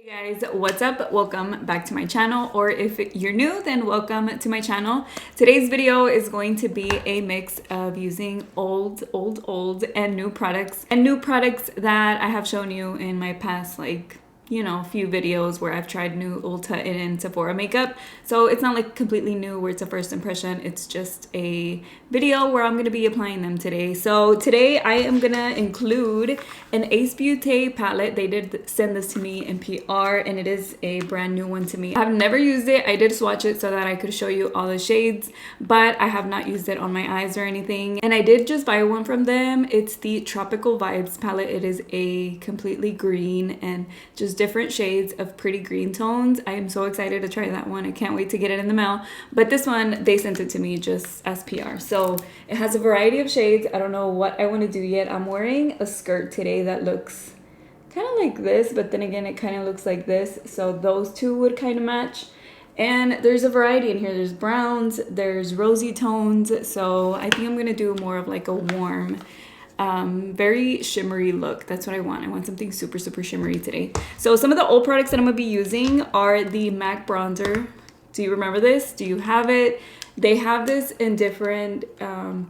Hey guys, what's up? Welcome back to my channel, or if you're new, then welcome to my channel. Today's video is going to be a mix of using old and new products that I have shown you in my past few videos where I've tried new Ulta and Sephora makeup. So it's not like completely new where it's a first impression. It's just a video where I'm going to be applying them today. So today I am going to include an Ace Beauté palette. They did send this to me in PR and it is a brand new one to me. I've never used it. I did swatch it so that I could show you all the shades, but I have not used it on my eyes or anything. And I did just buy one from them. It's the Tropical Vibes palette. It is a completely green and just different shades of pretty green tones. I am so excited to try that one. I can't wait to get it in the mail. But this one, they sent it to me just as PR. So it has a variety of shades. I don't know what I want to do yet. I'm wearing a skirt today that looks kind of like this, but then again, it kind of looks like this. So those two would kind of match. And there's a variety in here. There's browns, there's rosy tones. So I think I'm going to do more of like a warm, very shimmery look. That's what I want. I want something super shimmery today. So some of the old products that I'm gonna be using are the MAC bronzer. Do you remember this? Do you have it? They have this in different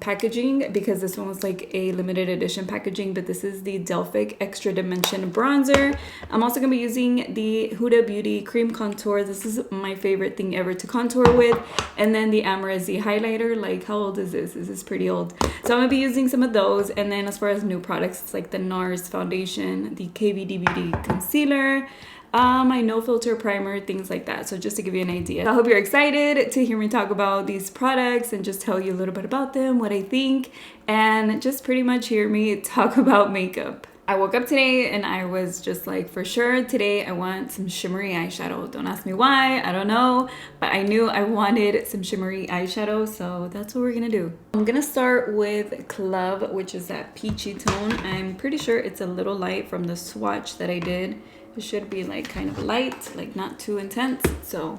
packaging because this one was like a limited edition packaging, but this is the Delphic Extra Dimension Bronzer. I'm also going to be using the Huda Beauty Cream Contour. This is my favorite thing ever to contour with. And then the Amrezy highlighter. Like, how old is this? This is pretty old. So I'm going to be using some of those. And then as far as new products, it's like the Nars foundation, the KVD Beauty concealer, my no filter primer, things like that. So just to give you an idea, I hope you're excited to hear me talk about these products and just tell you a little bit about them, what I think, and just pretty much hear me talk about makeup. I woke up today and I was just like, for sure today I want some shimmery eyeshadow. Don't ask me why, I don't know, but I knew I wanted some shimmery eyeshadow, so that's what we're gonna do. I'm gonna start with Club, which is that peachy tone. I'm pretty sure it's a little light from the swatch that I did. It should be like kind of light, like not too intense. So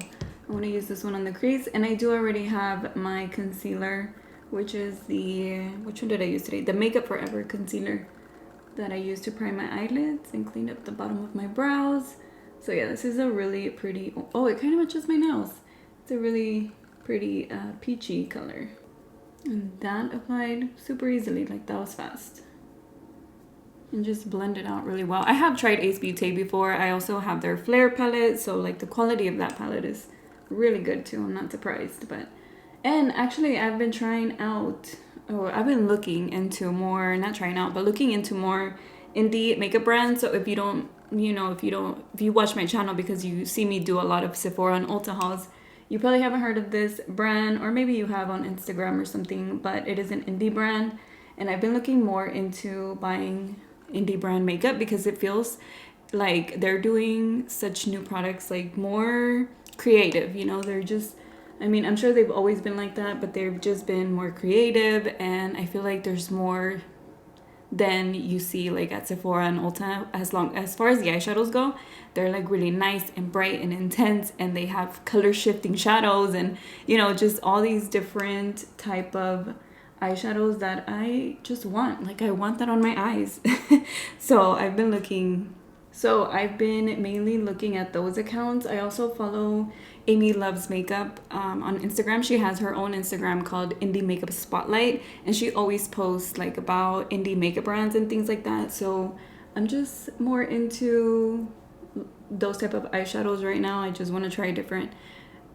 I want to use this one on the crease, and I do already have my concealer, which is which one did I use today? The Makeup Forever concealer that I use to prime my eyelids and clean up the bottom of my brows. So yeah, this is a really pretty, oh, it kind of matches my nails. It's a really pretty peachy color. And that applied super easily, like that was fast. And just blend it out really well. I have tried Ace Beauté before. I also have their Flare palette, so like the quality of that palette is really good too. I'm not surprised. And actually I've been trying out, I've been looking into more, not trying out, but looking into more indie makeup brands. So if you don't, if you watch my channel because you see me do a lot of Sephora and Ulta hauls, you probably haven't heard of this brand, or maybe you have on Instagram or something, but it is an indie brand. And I've been looking more into buying indie brand makeup because it feels like they're doing such new products, like more creative, they're just, I mean, I'm sure they've always been like that, but they've just been more creative, and I feel like there's more than you see like at Sephora and Ulta. As far as the eyeshadows go, they're like really nice and bright and intense, and they have color shifting shadows and just all these different type of eyeshadows that I just want. Like, I want that on my eyes. So I've been mainly looking at those accounts. I also follow Amy Loves Makeup on Instagram. She has her own Instagram called Indie Makeup Spotlight, and she always posts like about indie makeup brands and things like that. So I'm just more into those type of eyeshadows right now. I just want to try different.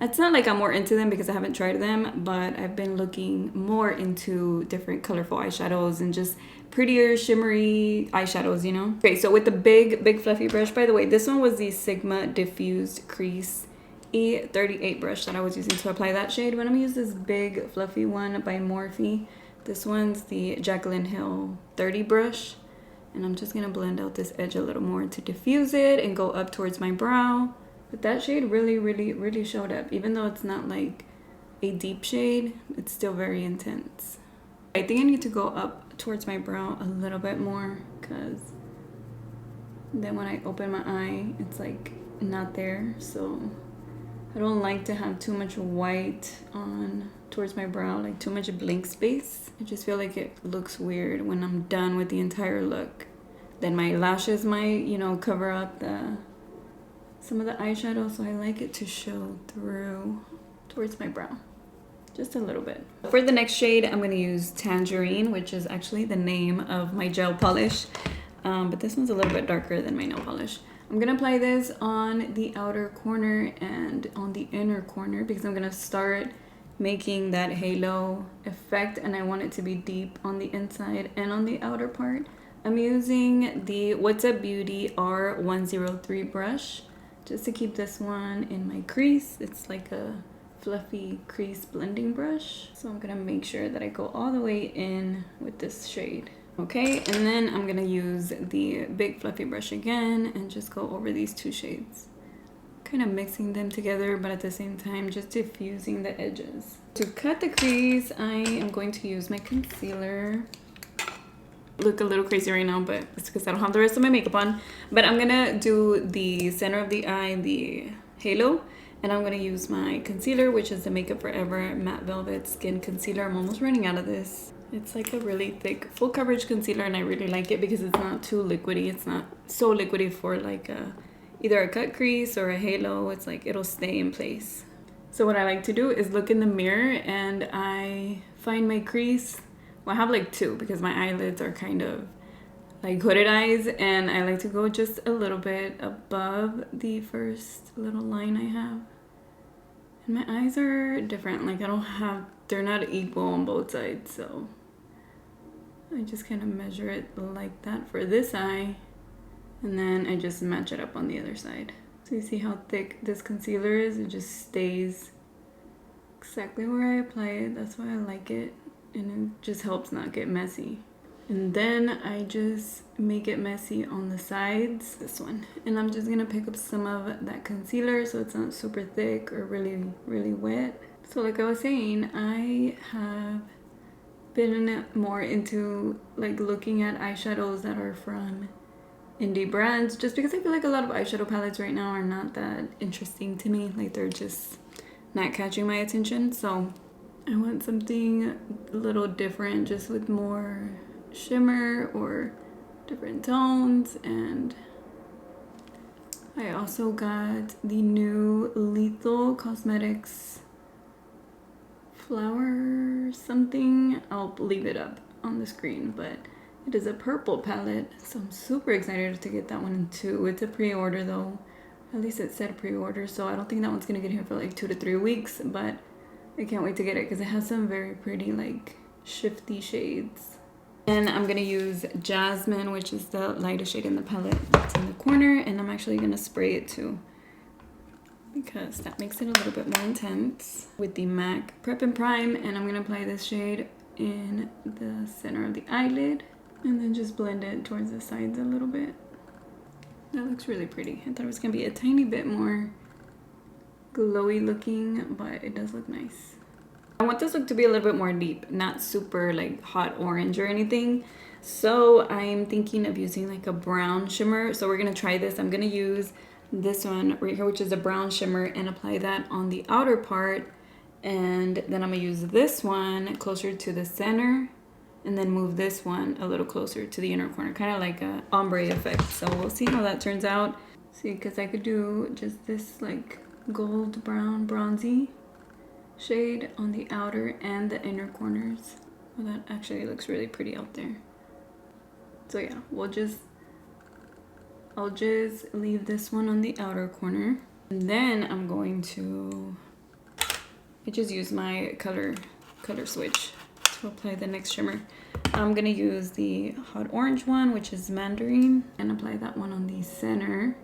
It's not like I'm more into them because I haven't tried them, but I've been looking more into different colorful eyeshadows and just prettier shimmery eyeshadows, Okay, so with the big fluffy brush, by the way, this one was the Sigma Diffused Crease E38 brush that I was using to apply that shade, but I'm gonna use this big fluffy one by Morphe. This one's the Jaclyn Hill 30 brush, and I'm just gonna blend out this edge a little more to diffuse it and go up towards my brow. But that shade really showed up. Even though it's not like a deep shade, it's still very intense. I think I need to go up towards my brow a little bit more, because then when I open my eye, it's like not there. So I don't like to have too much white on towards my brow, like too much blank space. I just feel like it looks weird when I'm done with the entire look. Then my lashes might, cover up the some of the eyeshadow, so I like it to show through towards my brow. Just a little bit. For the next shade, I'm gonna use Tangerine, which is actually the name of my gel polish. But this one's a little bit darker than my nail polish. I'm gonna apply this on the outer corner and on the inner corner because I'm gonna start making that halo effect, and I want it to be deep on the inside and on the outer part. I'm using the What's Up Beauty R103 brush just to keep this one in my crease. It's like a fluffy crease blending brush. So I'm gonna make sure that I go all the way in with this shade. Okay, and then I'm gonna use the big fluffy brush again and just go over these two shades. Kind of mixing them together, but at the same time just diffusing the edges. To cut the crease, I am going to use my concealer. Look a little crazy right now, but it's because I don't have the rest of my makeup on. But I'm gonna do the center of the eye, the halo, and I'm gonna use my concealer, which is the Makeup Forever Matte Velvet Skin Concealer. I'm almost running out of this. It's like a really thick full coverage concealer, and I really like it because it's not too liquidy. It's not so liquidy for like either a cut crease or a halo. It's like it'll stay in place. So what I like to do is look in the mirror and I find my crease. Well, I have like two because my eyelids are kind of like hooded eyes, and I like to go just a little bit above the first little line I have. And my eyes are different. Like they're not equal on both sides, so I just kind of measure it like that for this eye, and then I just match it up on the other side. So you see how thick this concealer is? It just stays exactly where I apply it. That's why I like it, and it just helps not get messy. And then I just make it messy on the sides, this one. And I'm just gonna pick up some of that concealer so it's not super thick or really, really wet. So like I was saying, I have been more into like looking at eyeshadows that are from indie brands, just because I feel like a lot of eyeshadow palettes right now are not that interesting to me. Like they're just not catching my attention. So I want something a little different, just with more shimmer or different tones. And I also got the new Lethal Cosmetics flower something. I'll leave it up on the screen, but it is a purple palette, so I'm super excited to get that one too. It's a pre-order though, at least it said pre-order, so I don't think that one's gonna get here for like 2 to 3 weeks, but I can't wait to get it because it has some very pretty like shifty shades. And I'm gonna use Jasmine, which is the lightest shade in the palette. It's in the corner, and I'm actually gonna spray it too because that makes it a little bit more intense with the MAC Prep and Prime. And I'm gonna apply this shade in the center of the eyelid and then just blend it towards the sides a little bit. That looks really pretty. I thought it was gonna be a tiny bit more glowy looking, but it does look nice. I want this look to be a little bit more deep, not super like hot orange or anything. So I'm thinking of using like a brown shimmer. So we're gonna try this. I'm gonna use this one right here, which is a brown shimmer, and apply that on the outer part. And then I'm gonna use this one closer to the center, and then move this one a little closer to the inner corner, kind of like a ombre effect. So we'll see how that turns out. See, because I could do just this like gold brown bronzy shade on the outer and the inner corners. Well, that actually looks really pretty out there. So yeah, I'll just leave this one on the outer corner, and then I'm going to just use my color switch to apply the next shimmer. I'm gonna use the hot orange one, which is Mandarin, and apply that one on the center.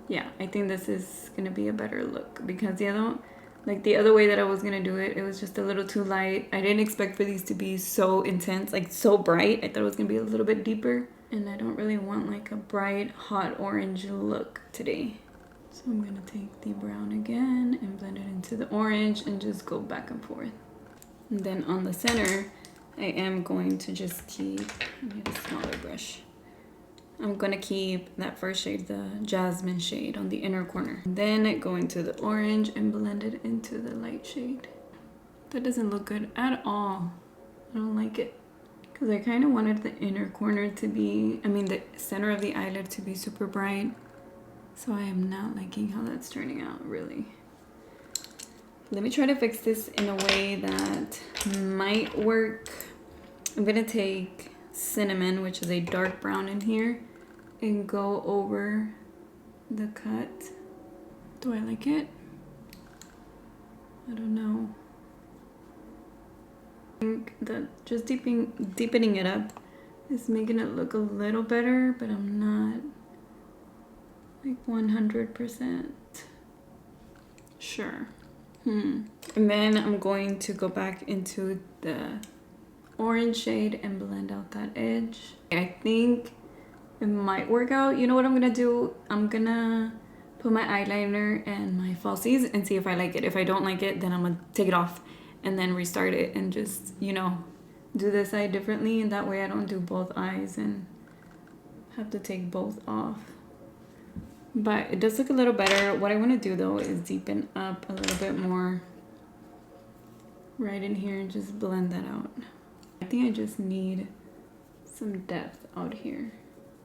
Yeah, I think this is gonna be a better look because the other way that I was gonna do it, it was just a little too light. I didn't expect for these to be so intense, like so bright. I thought it was gonna be a little bit deeper, and I don't really want like a bright hot orange look today. So I'm gonna take the brown again and blend it into the orange and just go back and forth. And then on the center, I am going to just keep, I need a smaller brush. I'm gonna keep that first shade, the Jasmine shade, on the inner corner. Then go into the orange and blend it into the light shade. That doesn't look good at all. I don't like it. Because I kind of wanted the inner corner to be, the center of the eyelid to be super bright. So I am not liking how that's turning out, really. Let me try to fix this in a way that might work. I'm gonna take cinnamon, which is a dark brown in here, and go over the cut. Do I like it? I don't know. I think that just deepening it up is making it look a little better, but I'm not like 100% sure. And then I'm going to go back into the orange shade and blend out that edge. I think it might work out. You know what I'm gonna do? I'm gonna put my eyeliner and my falsies and see if I like it. If I don't like it, then I'm gonna take it off and then restart it and just, you know, do this eye differently, and that way I don't do both eyes and have to take both off. But it does look a little better. What I want to do though is deepen up a little bit more right in here and just blend that out. I think I just need some depth out here.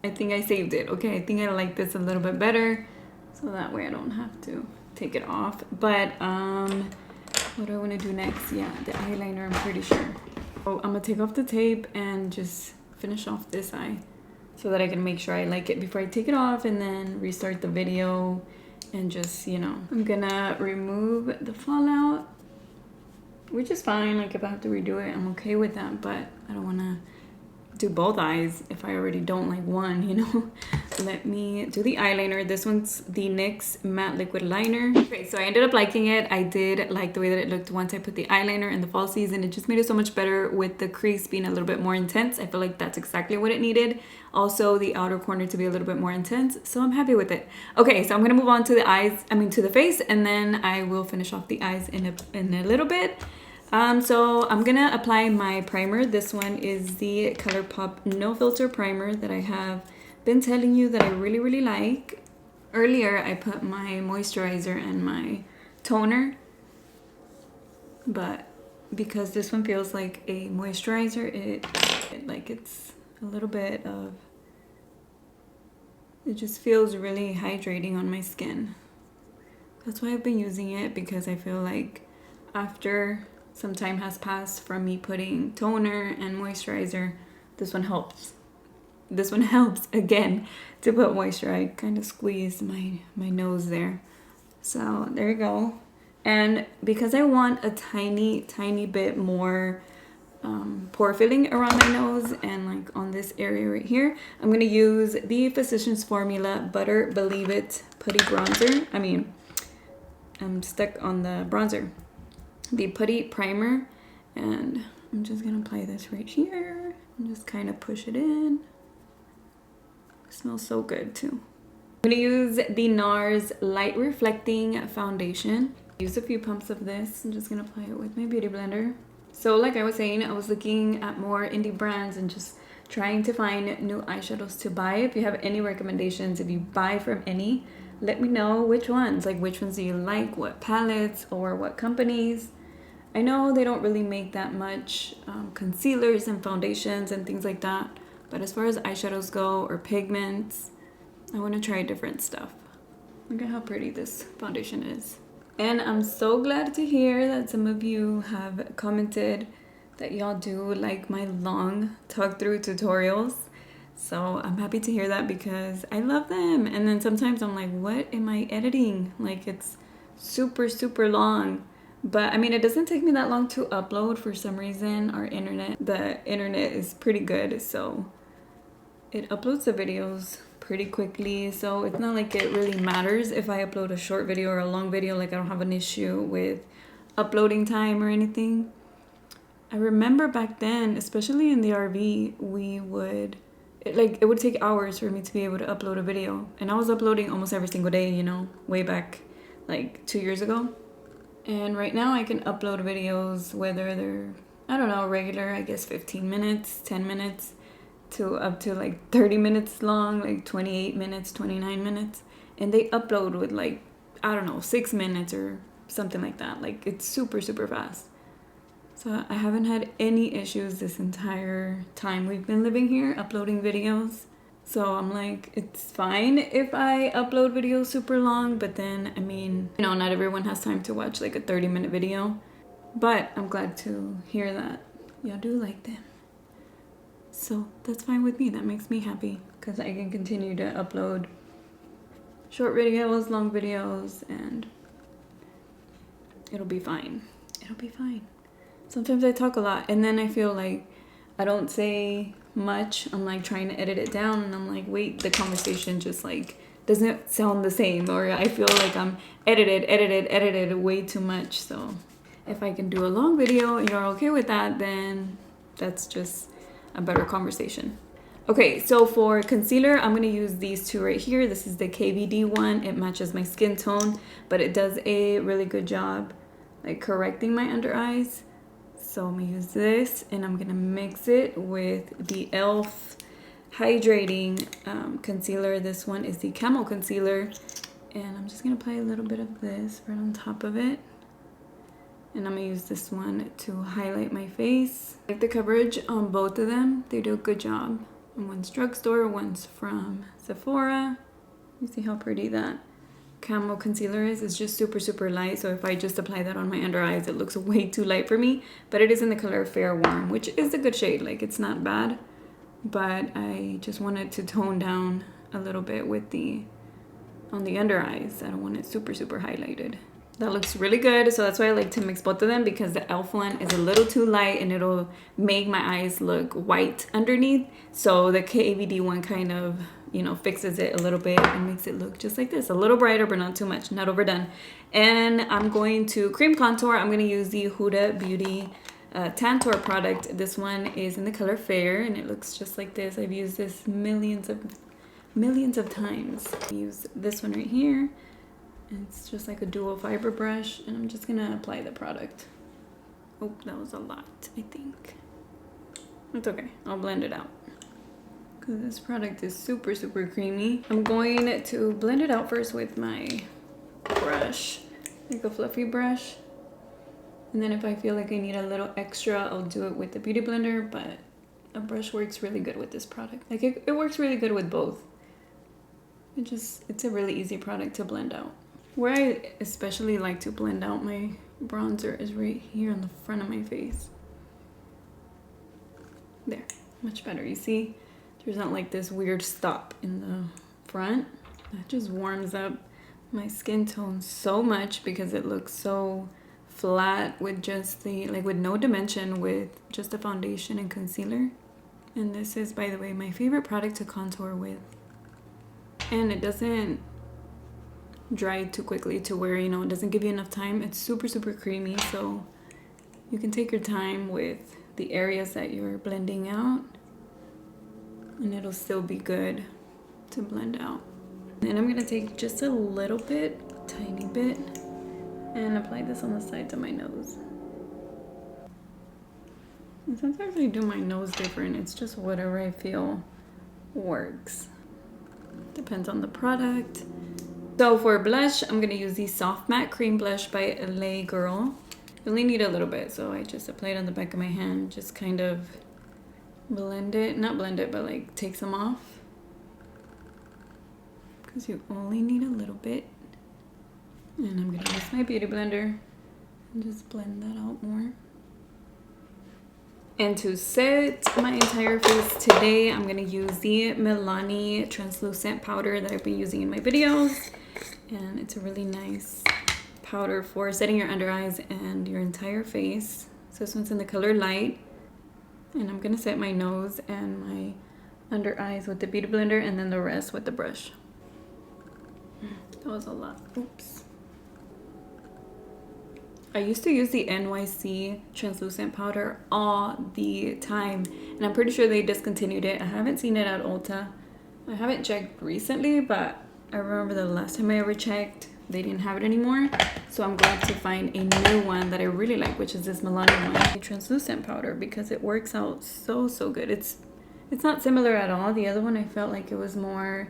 I think I saved it. Okay, I think I like this a little bit better, so that way I don't have to take it off. But what do I want to do next? Yeah, the eyeliner, I'm pretty sure. Oh, I'm gonna take off the tape and just finish off this eye so that I can make sure I like it before I take it off and then restart the video and just, you know. I'm gonna remove the fallout, which is fine. Like if I have to redo it, I'm okay with that, but I don't wanna do both eyes if I already don't like one, you know. Let me do the eyeliner. This one's the NYX matte liquid liner. Okay, so I ended up liking it. I did like the way that it looked once I put the eyeliner and the falsies, and it just made it so much better with the crease being a little bit more intense. I feel like that's exactly what it needed. Also the outer corner to be a little bit more intense, so I'm happy with it. Okay, so I'm gonna move on to the eyes, to the face, and then I will finish off the eyes in a little bit. So I'm gonna apply my primer. This one is the ColourPop No Filter Primer that I have been telling you that I really like. Earlier I put my moisturizer and my toner, but because this one feels like a moisturizer, it's a little bit of, it just feels really hydrating on my skin. That's why I've been using it, because I feel like after some time has passed from me putting toner and moisturizer, this one helps. This one helps again to put moisture. I kind of squeezed my nose there. So there you go. And because I want a tiny bit more pore filling around my nose and like on this area right here, I'm gonna use the Physicians Formula Butter Believe It Putty Bronzer. I'm stuck on the bronzer. The putty primer, and I'm just gonna apply this right here and just kind of push it in. It smells so good too. I'm gonna use the Nars Light Reflecting Foundation. Use a few pumps of this. I'm just gonna apply it with my beauty blender. So like I was saying, I was looking at more indie brands and just trying to find new eyeshadows to buy. If you have any recommendations, if you buy from any, let me know which ones. Like which ones do you like, what palettes or what companies. I know they don't really make that much concealers and foundations and things like that, but as far as eyeshadows go or pigments, I want to try different stuff. Look at how pretty this foundation is. And I'm so glad to hear that some of you have commented that y'all do like my long talk through tutorials. So I'm happy to hear that because I love them. And then sometimes I'm like, what am I editing? Like it's super long. But I mean, it doesn't take me that long to upload for some reason. The internet is pretty good, so it uploads the videos pretty quickly. So it's not like it really matters if I upload a short video or a long video. Like I don't have an issue with uploading time or anything. I remember back then, especially in the RV, it would take hours for me to be able to upload a video. And I was uploading almost every single day, you know, way back like 2 years ago. And right now I can upload videos, whether they're, I don't know, regular, I guess 15 minutes, 10 minutes, to up to like 30 minutes long, like 28 minutes, 29 minutes. And they upload with like, I don't know, 6 minutes or something like that. Like it's super fast. So I haven't had any issues this entire time we've been living here uploading videos. So I'm like, it's fine if I upload videos super long, but then, I mean, you know, not everyone has time to watch like a 30-minute video. But I'm glad to hear that y'all do like them. So that's fine with me. That makes me happy because I can continue to upload short videos, long videos, and it'll be fine. It'll be fine. Sometimes I talk a lot and then I feel like I don't say much. I'm like trying to edit it down and I'm like, wait, the conversation just like doesn't sound the same, or I feel like I'm edited way too much. So if I can do a long video and you're okay with that, then that's just a better conversation. Okay, so for concealer, I'm gonna use these two right here. This is the KVD one. It matches my skin tone, but it does a really good job like correcting my under eyes. So I'm gonna use this and I'm gonna mix it with the e.l.f. hydrating concealer. This one is the Camo Concealer. And I'm just gonna apply a little bit of this right on top of it. And I'm gonna use this one to highlight my face. I like the coverage on both of them. They do a good job. And one's drugstore, one's from Sephora. You see how pretty that Camo Concealer is. It's just super light, so if I just apply that on my under eyes, it looks way too light for me. But it is in the color Fair Warm, which is a good shade. Like, it's not bad, but I just wanted to tone down a little bit with on the under eyes. I don't want it super highlighted. That looks really good, so that's why I like to mix both of them, because the e.l.f. one is a little too light and it'll make my eyes look white underneath. So the KVD one kind of, you know, fixes it a little bit and makes it look just like this, a little brighter but not too much, not overdone. And I'm going to cream contour. I'm going to use the Huda Beauty Tantour product. This one is in the color Fair and it looks just like this. I've used this millions of times. I use this one right here. It's just like a dual fiber brush, and I'm just gonna apply the product. Oh, that was a lot, I think. It's okay, I'll blend it out, because this product is super creamy. I'm going to blend it out first with my brush, like a fluffy brush. And then if I feel like I need a little extra, I'll do it with the Beauty Blender, but a brush works really good with this product. Like, it works really good with both. It's a really easy product to blend out. Where I especially like to blend out my bronzer is right here on the front of my face. There, much better. You see, there's not like this weird stop in the front. That just warms up my skin tone so much because it looks so flat with just with no dimension, with just the foundation and concealer. And this is, by the way, my favorite product to contour with. And it doesn't dry too quickly to where, you know, it doesn't give you enough time. It's super creamy, so you can take your time with the areas that you're blending out and it'll still be good to blend out. And I'm gonna take just a little bit, tiny bit, and apply this on the sides of my nose. And sometimes I do my nose different. It's just whatever I feel works. Depends on the product. So for blush, I'm gonna use the Soft Matte Cream Blush by LA Girl. I only need a little bit, so I just apply it on the back of my hand. Just kind of blend it, not blend it, but like take some off. Because you only need a little bit. And I'm gonna use my Beauty Blender and just blend that out more. And to set my entire face today, I'm gonna use the Milani translucent powder that I've been using in my videos. And it's a really nice powder for setting your under eyes and your entire face. So this one's in the color Light. And I'm gonna set my nose and my under eyes with the Beauty Blender and then the rest with the brush. That was a lot. Oops. I used to use the NYC translucent powder all the time, and I'm pretty sure they discontinued it. I haven't seen it at Ulta. I haven't checked recently, but I remember the last time I ever checked, they didn't have it anymore. So I'm glad to find a new one that I really like, which is this Milani one, a translucent powder, because it works out so good. It's not similar at all. The other one, I felt like it was more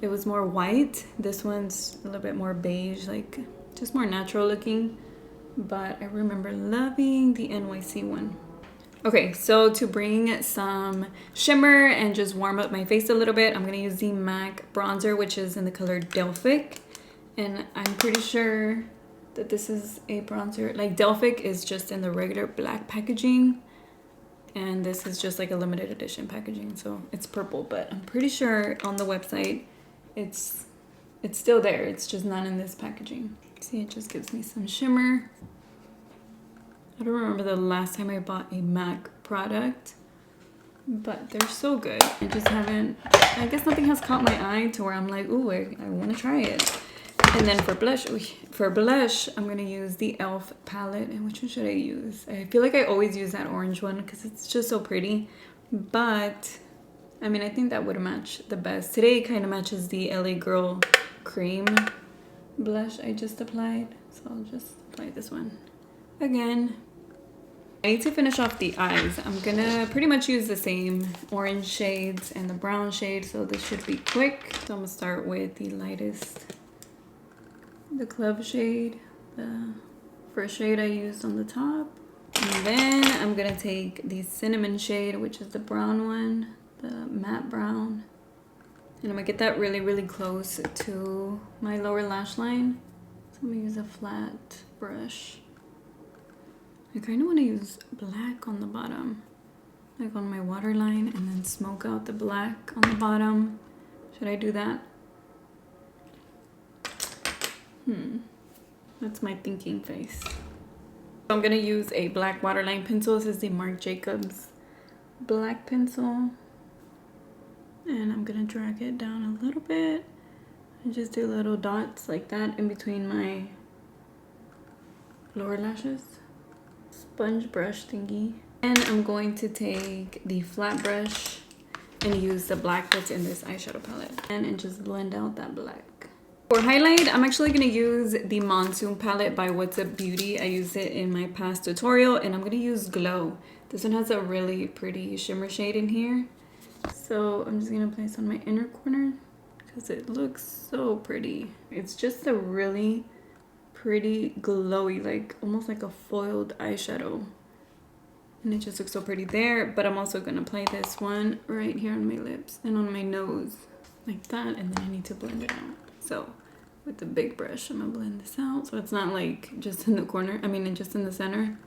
white. This one's a little bit more beige, like just more natural looking. But I remember loving the NYC one. Okay, so to bring some shimmer and just warm up my face a little bit, I'm gonna use the MAC bronzer, which is in the color Delphic. And I'm pretty sure that this is a bronzer. Like, Delphic is just in the regular black packaging, and this is just like a limited edition packaging, so it's purple. But I'm pretty sure on the website it's still there, it's just not in this packaging. See, it just gives me some shimmer. I don't remember the last time I bought a MAC product, but they're so good. I just haven't, I guess nothing has caught my eye to where I'm like, ooh, I want to try it. And then for blush, I'm gonna use the e.l.f. palette. And which one should I use? I feel like I always use that orange one because it's just so pretty. But I mean, I think that would match the best. Today it kind of matches the LA Girl cream blush I just applied. So I'll just apply this one again. I need to finish off the eyes. I'm gonna pretty much use the same orange shades and the brown shade, so this should be quick. So I'm gonna start with the lightest, the Club shade, the first shade I used on the top. And then I'm gonna take the cinnamon shade, which is the brown one, the matte brown. And I'm gonna get that really, really close to my lower lash line. So I'm gonna use a flat brush. I kind of want to use black on the bottom, like on my waterline, and then smoke out the black on the bottom. Should I do that? That's my thinking face. So I'm gonna use a black waterline pencil. This is the Marc Jacobs black pencil. And I'm gonna drag it down a little bit and just do little dots like that in between my lower lashes. Sponge brush thingy. And I'm going to take the flat brush and use the black that's in this eyeshadow palette and just blend out that black. For highlight, I'm actually going to use the Monsoon palette by What's Up Beauty. I used it in my past tutorial, and I'm going to use Glow. This one has a really pretty shimmer shade in here. So I'm just going to place on my inner corner because it looks so pretty. It's just a really pretty glowy, like almost like a foiled eyeshadow. And it just looks so pretty there. But I'm also going to apply this one right here on my lips and on my nose like that. And then I need to blend it out. So with the big brush, I'm gonna blend this out so it's not like just in the corner, just in the center.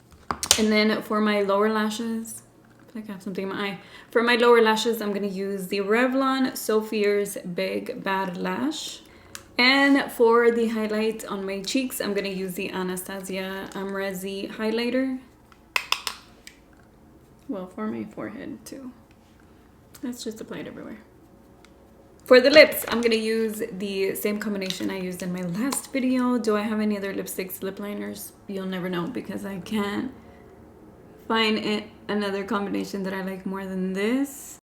And then for my lower lashes, I feel like I have something in my eye. For my lower lashes, I'm gonna use the Revlon So Fierce Big Bad Lash. And for the highlight on my cheeks, I'm gonna use the ABH Amrezy highlighter. Well, for my forehead too. Let's just apply it everywhere. For the lips, I'm going to use the same combination I used in my last video. Do I have any other lipsticks, lip liners? You'll never know because I can't find another combination that I like more than this.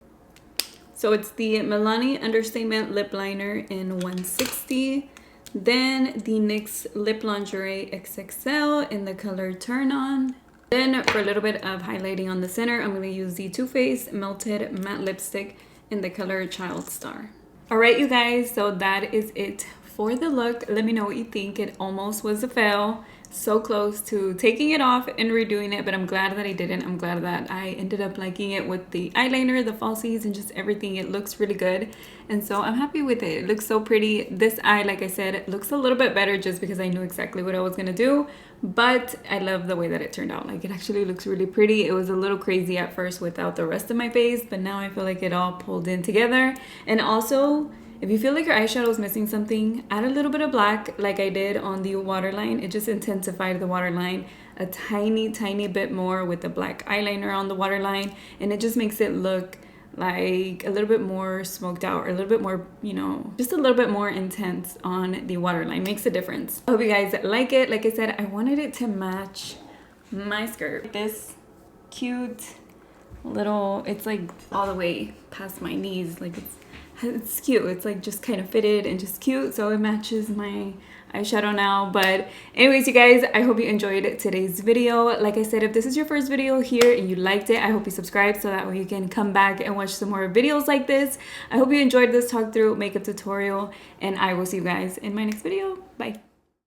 So it's the Milani Understatement Lip Liner in 160. Then the NYX Lip Lingerie XXL in the color Turn On. Then for a little bit of highlighting on the center, I'm going to use the Too Faced Melted Matte Lipstick in the color Child Star. Alright, you guys, so that is it for the look. Let me know what you think. It almost was a fail. So close to taking it off and redoing it, but I'm glad that I didn't. I'm glad that I ended up liking it with the eyeliner, the falsies, and just everything. It looks really good, and so I'm happy with it. It looks so pretty. This eye, like I said, looks a little bit better just because I knew exactly what I was gonna do, but I love the way that it turned out. Like, it actually looks really pretty. It was a little crazy at first without the rest of my face, but now I feel like it all pulled in together. And also, if you feel like your eyeshadow is missing something, add a little bit of black like I did on the waterline. It just intensified the waterline a tiny bit more with the black eyeliner on the waterline, and it just makes it look like a little bit more smoked out, or a little bit more, you know, just a little bit more intense on the waterline. Makes a difference. I hope you guys like it. Like I said, I wanted it to match my skirt. This cute little, it's like all the way past my knees, like it's cute. It's like just kind of fitted and just cute, so it matches my eyeshadow now. But anyways, you guys, I hope you enjoyed today's video. Like I said, if this is your first video here and you liked it, I hope you subscribe so that way you can come back and watch some more videos like this. I hope you enjoyed this talk through makeup tutorial, and I will see you guys in my next video. Bye.